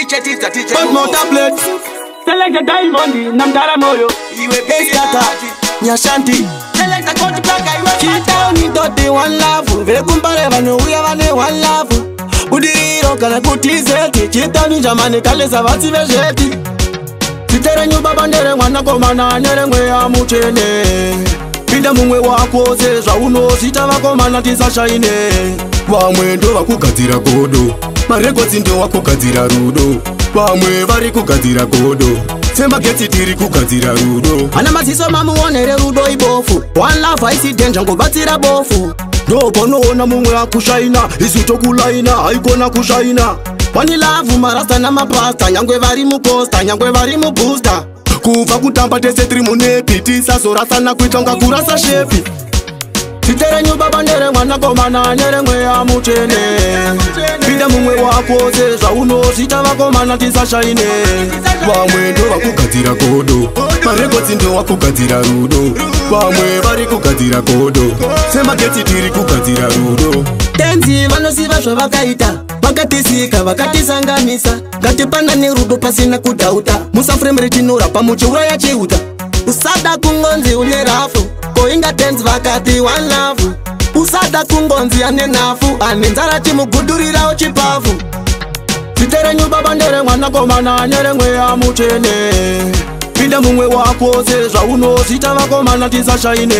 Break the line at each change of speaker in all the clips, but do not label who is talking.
But more tablets.
Select the diamond, Namdara Moyo.
Eskata, Nyashanti.
Select the country black guy.
Chita unitote one love. Vele kumpare vanu uyavane one love. Udiro kala kutizeti. Chita ninjamani kale savati vejeti. Sitere nyuba bandere wana komana nere ngwe ya muchene. Pida mungwe wako zezwa uno sita wakomana tisa shaine. Wamwe ndo wakukatira godo. Marekoti ndo wakukatira rudo. Wamwe vari kukatira godo. Semba geti tiri kukatira rudo. Ana masiso mamuonere rudo ibofu. One love haisi denja ngobatira bofu. Do bono ona mungwe akushaina. Isuto kulaina, haikona kushaina. Wani love marasta na mapasta. Nyangwe vari muposta, nyangwe vari mubusta. Kuva kutamba tese trimunepi. Tisa sorasa na kuitonga kurasa shepi. Sitere nyuba bandere mwana komana nere ngwe ya muchene. Pida mungwe wako zezwa uno sita wakomana tisa shaine. Wamwe ndo wakukatira godo. Marekoti ndo wakukatira rudo. Wamwe vari kukatira godo. Sema geti tiri kukatira rudo. Tenzi vanosiva zvavakaita. Vakatisika vakatisanganisa. Ngatipanda nerudo pasina kudauta. Musafremere chinorapa muchiuraya chiuta. Usada kungonzi une rafu. Koinga tenzi vakati one love. Usada kungonzi ane nafu. Anenzara chimugudurira uchipafu. Sitere nyuba bandere mwana komana nere ngwe ya muchene. Pinda mungwe wako zezwa uno sita wakomana tisa shaine.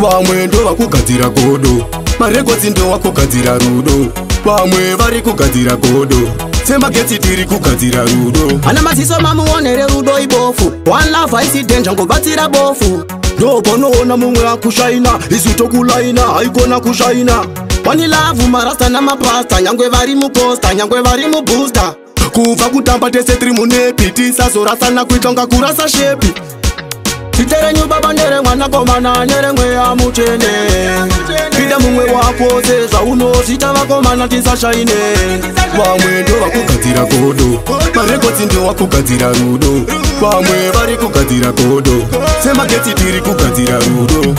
Wamwe ndo wakukatira godo. Marekoti ndo wakukatira rudo. Wamwe vari kukatira godo. Semba geti tiri kukatira rudo. Ana masiso mamuonere rudo ibofu. One love haisi denja ngobatira bofu. Do bono ona mungwe akushaina. Isuto kulaina, haikona kushaina. Wani love marasta na mapasta. Nyangwe vari muposta, nyangwe vari mubusta. Kuva kutamba tese trimunepi. Tisa sorasa na kuitonga kurasa shepi. Sitere nyuba bandere mwana komana nere ngwe ya muchene. Pida mungwe wako zezwa uno sita wakomana tisa shaine. Wamwe ndo wakukatira godo. Marekoti ndo wakukatira rudo. Wamwe vari kukatira godo. Sema geti tiri kukatira rudo.